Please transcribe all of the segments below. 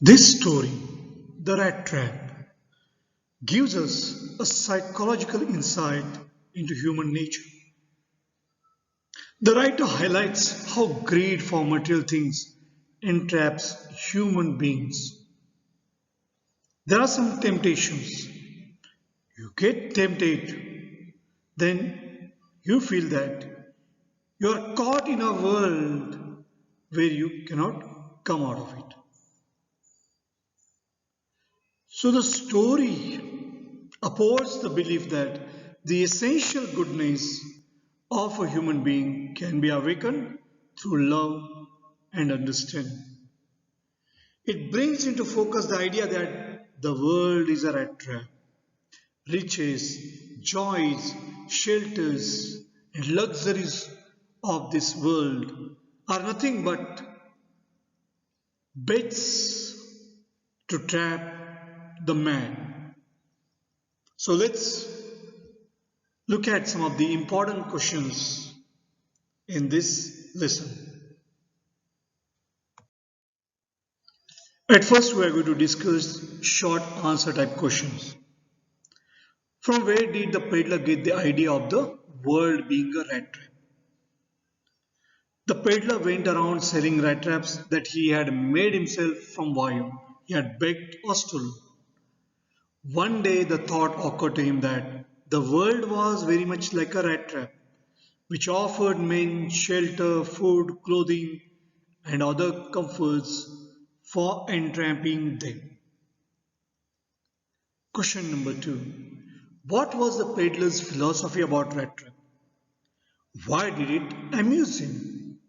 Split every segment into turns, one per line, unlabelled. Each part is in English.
This story, The Rat Trap, gives us a psychological insight into human nature. The writer highlights how greed for material things entraps human beings. There are some temptations. You get tempted, then you feel that you are caught in a world where you cannot come out of it. So the story upholds the belief that the essential goodness of a human being can be awakened through love and understanding. It brings into focus the idea that the world is a rat trap. Riches, joys, shelters, and luxuries of this world are nothing but baits to trap the man. So let's look at some of the important questions in this lesson. At first, we are going to discuss short answer type questions. From where did the peddler get the idea of the world being a rat trap? The peddler went around selling rat traps that he had made himself from wire he had begged or stolen. One day, the thought occurred to him that the world was very much like a rat trap, which offered men shelter, food, clothing, and other comforts for entrapping them. Question number two. What was the peddler's philosophy about rat trap? Why did it amuse him?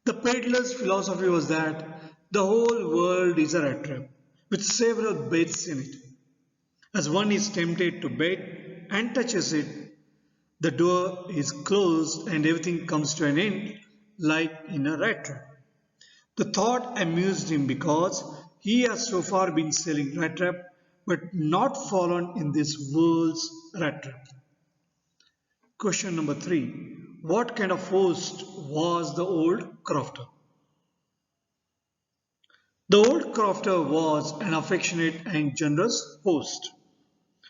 The peddler's philosophy was that the whole world is a rat trap with several baits in it. As one is tempted to bet and touches it, the door is closed and everything comes to an end like in a rat trap. The thought amused him because he has so far been selling rat trap but not fallen in this world's rat trap. Question number three. What kind of host was the old crofter? The old crofter was an affectionate and generous host.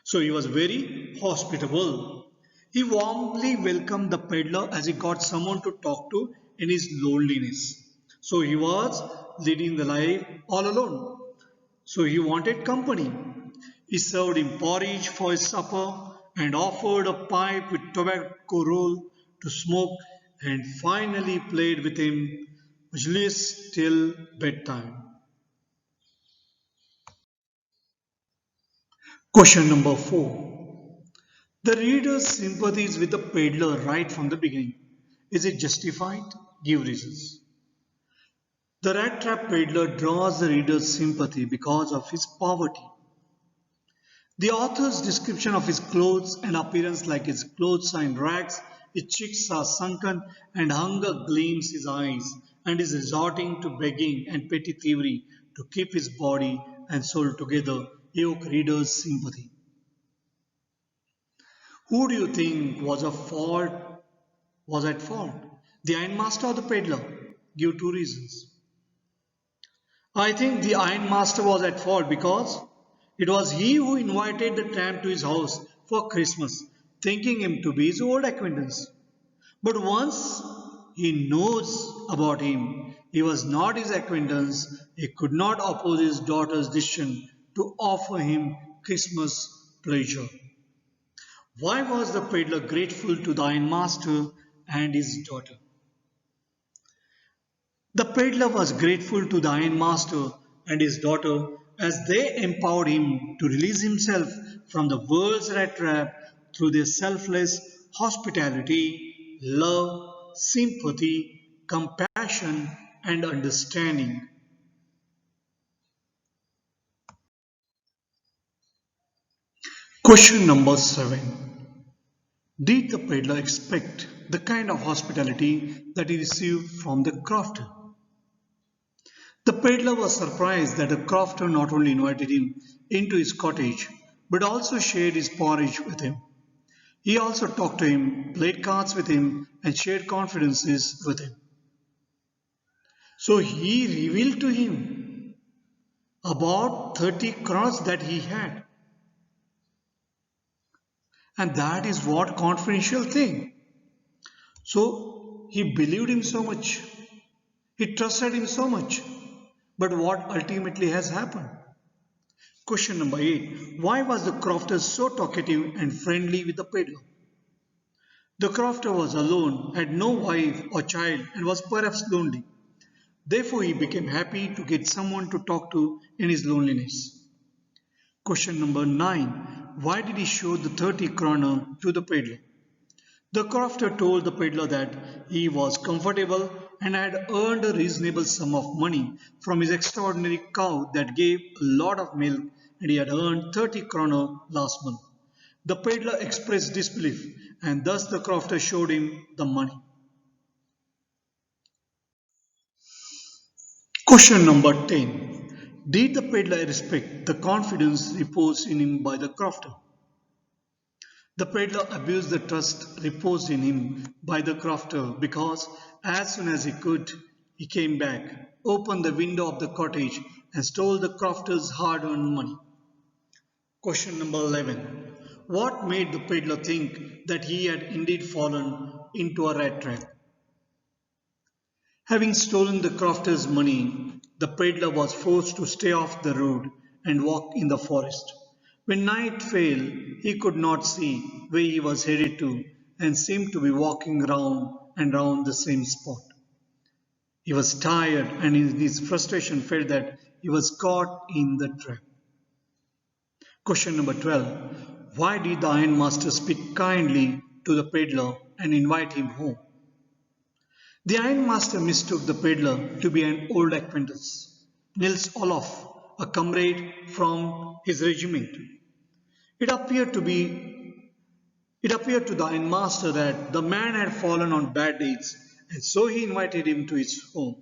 So he was very hospitable. He warmly welcomed the peddler as he got someone to talk to in his loneliness. So he was leading the life all alone. So he wanted company. He served him porridge for his supper and offered a pipe with tobacco roll to smoke and finally played with him Majlis till bedtime. Question number 4. The reader's sympathies with the peddler right from the beginning. Is it justified? Give reasons. The rat trap peddler draws the reader's sympathy because of his poverty. The author's description of his clothes and appearance, like his clothes are in rags, his cheeks are sunken, and hunger gleams his eyes, and is resorting to begging and petty thievery to keep his body and soul together, evoke reader's sympathy. Who do you think was at fault? The ironmaster or the peddler? Give two reasons. I think the ironmaster was at fault because it was he who invited the tramp to his house for Christmas, thinking him to be his old acquaintance. But once he knows about him, he was not his acquaintance. He could not oppose his daughter's decision to offer him Christmas pleasure. Why was the peddler grateful to the ironmaster and his daughter? The peddler was grateful to the ironmaster and his daughter as they empowered him to release himself from the world's rat trap through their selfless hospitality, love, sympathy, compassion, and understanding. Question number 7. Did the peddler expect the kind of hospitality that he received from the crofter? The peddler was surprised that the crofter not only invited him into his cottage but also shared his porridge with him. He also talked to him, played cards with him, and shared confidences with him. So he revealed to him about 30 crores that he had. And that is what confidential thing. So he believed him so much. He trusted him so much. But what ultimately has happened? Question number 8. Why was the crofter so talkative and friendly with the peddler? The crofter was alone, had no wife or child, and was perhaps lonely. Therefore, he became happy to get someone to talk to in his loneliness. Question number 9. Why did he show the 30 kroner to the peddler? The crofter told the peddler that he was comfortable and had earned a reasonable sum of money from his extraordinary cow that gave a lot of milk, and he had earned 30 kroner last month. The peddler expressed disbelief, and thus the crofter showed him the money. Question number 10. Did the peddler respect the confidence reposed in him by the crofter? The peddler abused the trust reposed in him by the crofter because as soon as he could, he came back, opened the window of the cottage, and stole the crofter's hard-earned money. Question number 11. What made the peddler think that he had indeed fallen into a rat trap? Having stolen the crofter's money, the peddler was forced to stay off the road and walk in the forest. When night fell, he could not see where he was headed to and seemed to be walking round and round the same spot. He was tired and in his frustration felt that he was caught in the trap. Question number 12. Why did the ironmaster speak kindly to the peddler and invite him home? The ironmaster mistook the peddler to be an old acquaintance, Nils Olof, a comrade from his regiment. It appeared to the ironmaster that the man had fallen on bad days, and so he invited him to his home,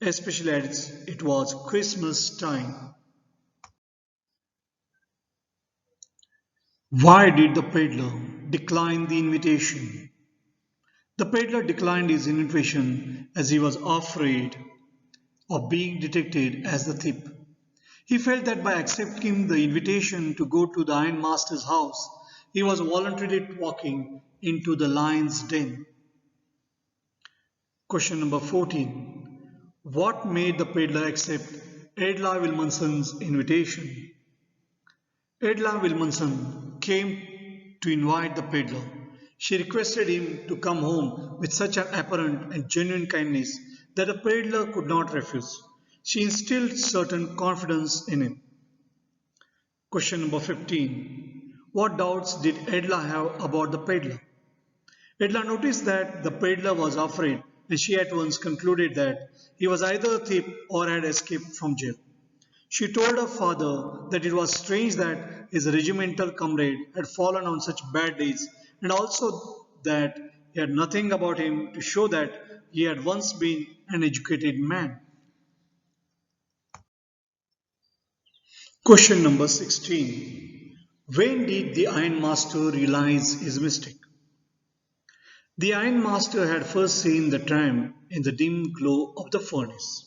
especially as it was Christmas time. Why did the peddler decline the invitation? The peddler declined his invitation as he was afraid of being detected as the thief. He felt that by accepting the invitation to go to the ironmaster's house, he was voluntarily walking into the lion's den. Question number 14. What made the peddler accept Edla Wilmanson's invitation? Edla Wilmanson came to invite the peddler. She requested him to come home with such an apparent and genuine kindness that the peddler could not refuse. She instilled certain confidence in him. Question number 15. What doubts did Edla have about the peddler? Edla noticed that the peddler was afraid and she at once concluded that he was either a thief or had escaped from jail. She told her father that it was strange that his regimental comrade had fallen on such bad days and also that he had nothing about him to show that he had once been an educated man. Question number 16. When did the ironmaster realize his mistake? The ironmaster had first seen the tramp in the dim glow of the furnace.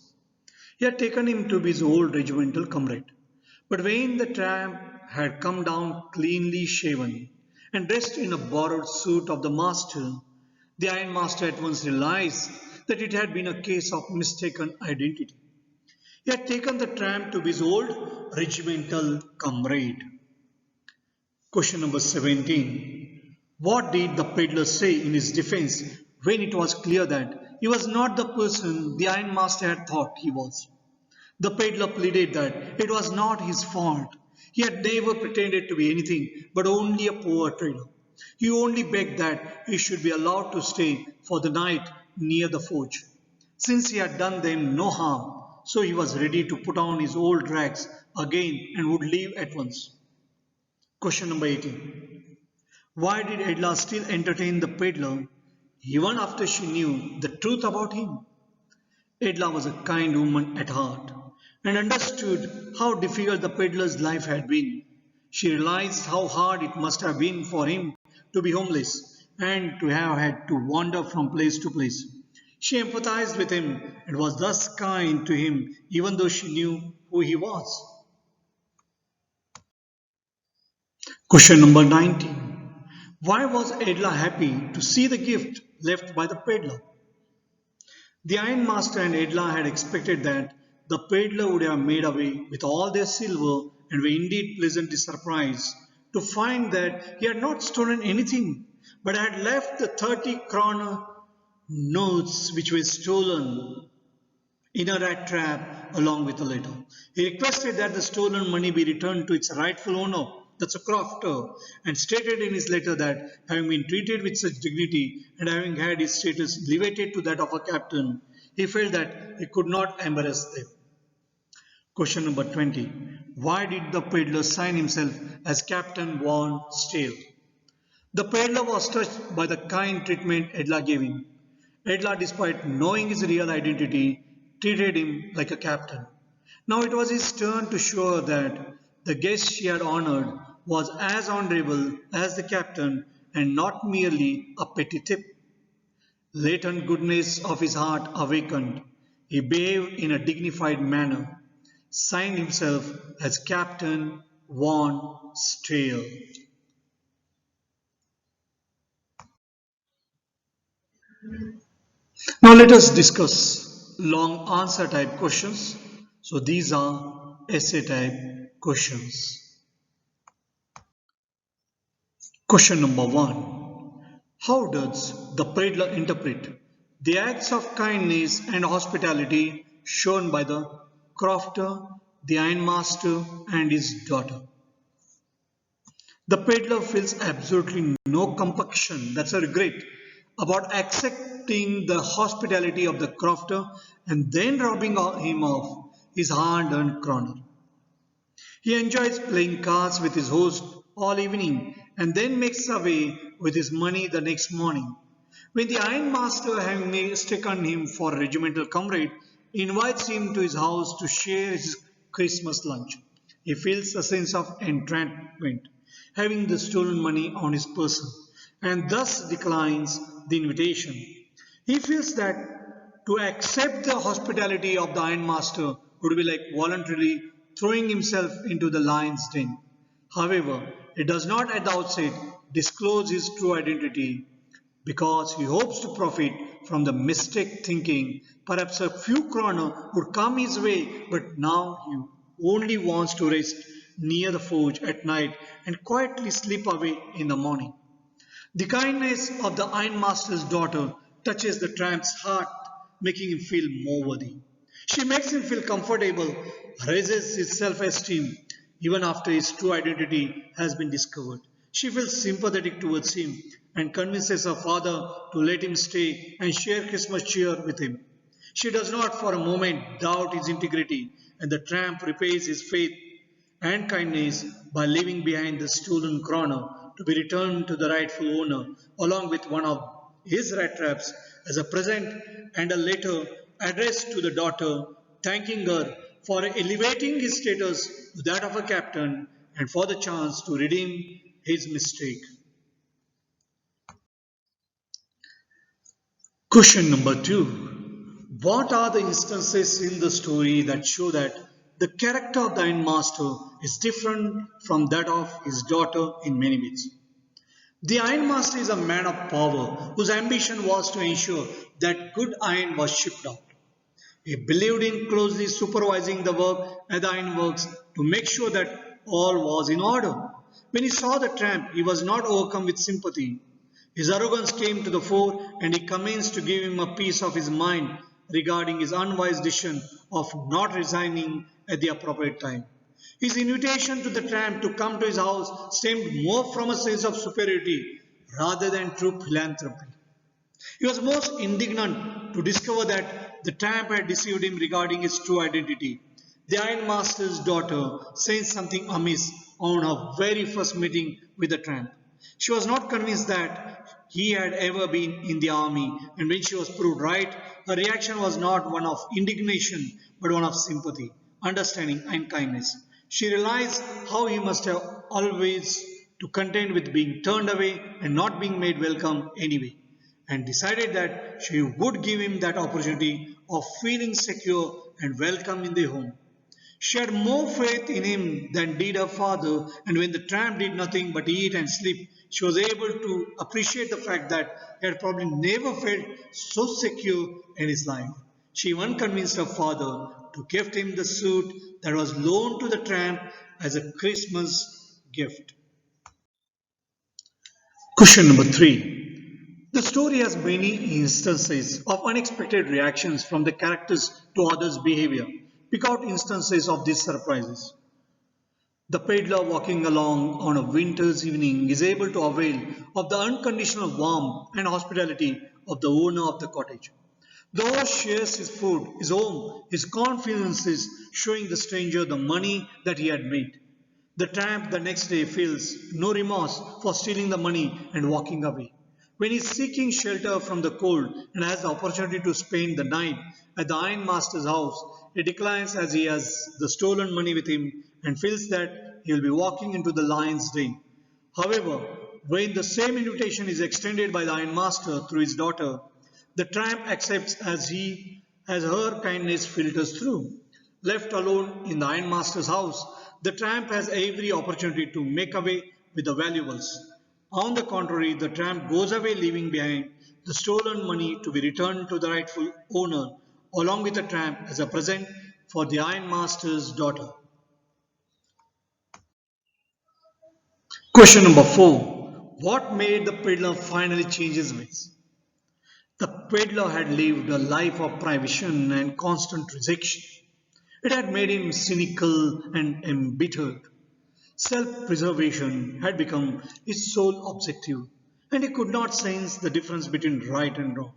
He had taken him to be his old regimental comrade. But when the tramp had come down cleanly shaven and dressed in a borrowed suit of the master, the ironmaster at once realized that it had been a case of mistaken identity. He had taken the tramp to be his old regimental comrade. Question number 17. What did the peddler say in his defense when it was clear that he was not the person the ironmaster had thought he was? The peddler pleaded that it was not his fault. He had never pretended to be anything but only a poor trader. He only begged that he should be allowed to stay for the night near the forge, since he had done them no harm. So he was ready to put on his old rags again and would leave at once. Question number 18. Why did Edla still entertain the peddler even after she knew the truth about him? Edla was a kind woman at heart and understood how difficult the peddler's life had been. She realized how hard it must have been for him to be homeless and to have had to wander from place to place. She empathized with him and was thus kind to him even though she knew who he was. Question number 19. Why was Edla happy to see the gift left by the peddler? The ironmaster and Edla had expected that the peddler would have made away with all their silver and were indeed pleasantly surprised to find that he had not stolen anything but had left the 30 kroner notes which were stolen in a rat trap along with a letter. He requested that the stolen money be returned to its rightful owner, that's a crofter, and stated in his letter that having been treated with such dignity and having had his status elevated to that of a captain, he felt that he could not embarrass them. Question number 20. Why did the peddler sign himself as Captain Von Stale? The peddler was touched by the kind treatment Edla gave him. Edla, despite knowing his real identity, treated him like a captain. Now it was his turn to show her that the guest she had honored was as honorable as the captain and not merely a petty tip. Latent goodness of his heart awakened. He behaved in a dignified manner, signed himself as Captain Von Stale. Now let us discuss long answer type questions. So these are essay type questions. Question number 1. How does the peddler interpret the acts of kindness and hospitality shown by the crofter, the ironmaster and his daughter? The peddler feels absolutely no compunction, that's a regret, about accepting the hospitality of the crofter and then robbing him of his hard-earned kroner. He enjoys playing cards with his host all evening and then makes away with his money the next morning. When the ironmaster, having mistaken him for a regimental comrade, invites him to his house to share his Christmas lunch, he feels a sense of entrapment, having the stolen money on his person, and thus declines the invitation. He feels that to accept the hospitality of the ironmaster would be like voluntarily throwing himself into the lion's den. However, he does not at the outset disclose his true identity because he hopes to profit from the mistake, thinking perhaps a few kroner would come his way, but now he only wants to rest near the forge at night and quietly slip away in the morning. The kindness of the ironmaster's daughter touches the tramp's heart, making him feel more worthy. She makes him feel comfortable, raises his self-esteem even after his true identity has been discovered. She feels sympathetic towards him and convinces her father to let him stay and share Christmas cheer with him. She does not for a moment doubt his integrity, and the tramp repays his faith and kindness by leaving behind the stolen kroner to be returned to the rightful owner along with one of his rat traps as a present and a letter addressed to the daughter thanking her for elevating his status to that of a captain and for the chance to redeem his mistake. Question number 2. What are the instances in the story that show that the character of the ironmaster is different from that of his daughter in many ways? The ironmaster is a man of power whose ambition was to ensure that good iron was shipped out. He believed in closely supervising the work at the ironworks to make sure that all was in order. When he saw the tramp, he was not overcome with sympathy. His arrogance came to the fore and he commenced to give him a piece of his mind regarding his unwise decision of not resigning at the appropriate time. His invitation to the tramp to come to his house stemmed more from a sense of superiority rather than true philanthropy. He was most indignant to discover that the tramp had deceived him regarding his true identity. The ironmaster's daughter sensed something amiss on her very first meeting with the tramp. She was not convinced that he had ever been in the army, and when she was proved right, her reaction was not one of indignation but one of sympathy, understanding, and kindness. She realized how he must have always to contend with being turned away and not being made welcome anyway. and decided that she would give him that opportunity of feeling secure and welcome in the home. She had more faith in him than did her father, and when the tramp did nothing but eat and sleep, she was able to appreciate the fact that he had probably never felt so secure in his life. She even convinced her father to gift him the suit that was loaned to the tramp as a Christmas gift. Question number 3. The story has many instances of unexpected reactions from the characters to others' behavior. Pick out instances of these surprises. The peddler walking along on a winter's evening is able to avail of the unconditional warmth and hospitality of the owner of the cottage. The host shares his food, his home, his confidences, showing the stranger the money that he had made. The tramp the next day feels no remorse for stealing the money and walking away. When he is seeking shelter from the cold and has the opportunity to spend the night at the ironmaster's house, he declines as he has the stolen money with him and feels that he will be walking into the lion's den. However, when the same invitation is extended by the ironmaster through his daughter, the tramp accepts as her kindness filters through. Left alone in the ironmaster's house, the tramp has every opportunity to make away with the valuables. On the contrary, the tramp goes away leaving behind the stolen money to be returned to the rightful owner, along with the tramp as a present for the ironmaster's daughter. Question number 4. What made the peddler finally change his ways? The peddler had lived a life of privation and constant rejection. It had made him cynical and embittered. Self-preservation had become his sole objective, and he could not sense the difference between right and wrong.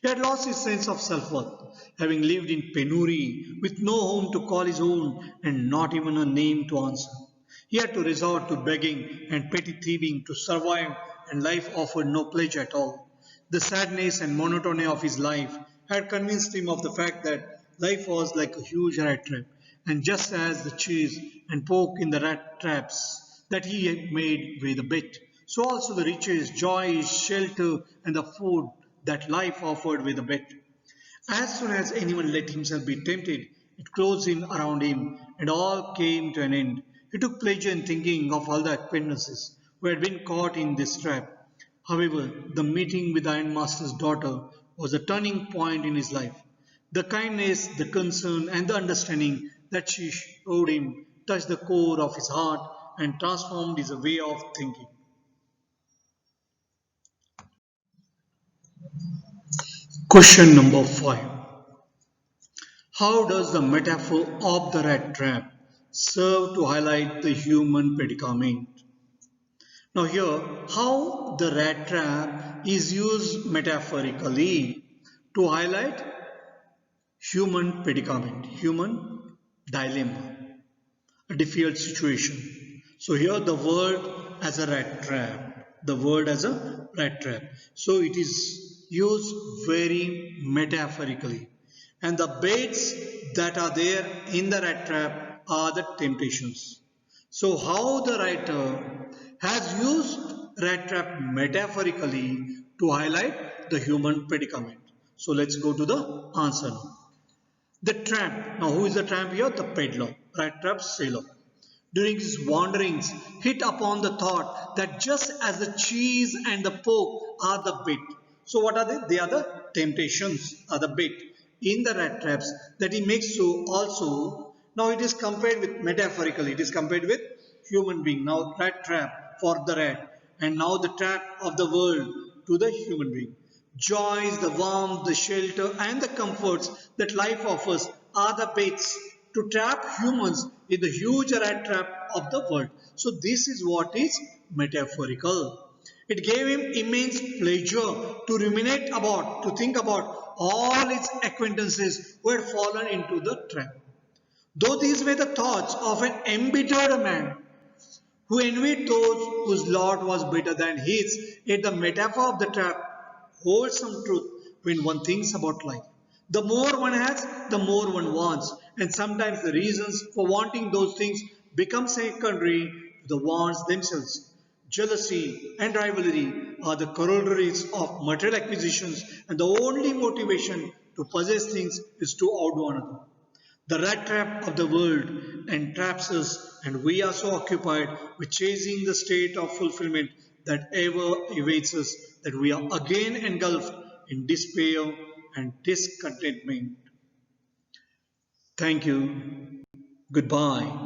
He had lost his sense of self-worth, having lived in penury with no home to call his own and not even a name to answer. He had to resort to begging and petty thieving to survive, and life offered no pleasure at all. The sadness and monotony of his life had convinced him of the fact that life was like a huge rat trap, and just as the cheese and pork in the rat traps that he had made were the bait, so also the riches, joy, shelter, and the food that life offered were the bait. As soon as anyone let himself be tempted, it closed in around him, and all came to an end. He took pleasure in thinking of all the acquaintances who had been caught in this trap. However, the meeting with the ironmaster's daughter was a turning point in his life. The kindness, the concern, and the understanding that she showed him touched the core of his heart and transformed his way of thinking. Question number 5. How does the metaphor of the rat trap serve to highlight the human predicament? Now here, how the rat trap is used metaphorically to highlight human predicament, human dilemma, a difficult situation. So here the word as a rat trap, the word as a rat trap. So it is used very metaphorically. And the baits that are there in the rat trap are the temptations. So how the writer has used rat trap metaphorically to highlight the human predicament. So let's go to the answer now. The tramp. Now who is the tramp here? The peddler. Rat trap sailor. During his wanderings, hit upon the thought that just as the cheese and the pork are the bait. So what are they? They are the temptations, are the bait in the rat traps that he makes so also. Now it is compared with metaphorically. It is compared with human being. Now rat trap for the rat. And now the trap of the world to the human being. Joys, the warmth, the shelter, and the comforts that life offers are the baits to trap humans in the huge rat trap of the world. So this is what is metaphorical. It gave him immense pleasure to ruminate about, to think about all his acquaintances who had fallen into the trap. Though these were the thoughts of an embittered man who envied those whose lot was better than his, yet the metaphor of the trap holds some truth when one thinks about life. The more one has, the more one wants, and sometimes the reasons for wanting those things become secondary to the wants themselves. jealousy, and rivalry are the corollaries of material acquisitions, and the only motivation to possess things is to outdo another. The rat trap of the world entraps us, and we are so occupied with chasing the state of fulfillment that ever evades us that we are again engulfed in despair and discontentment. Thank you. Goodbye.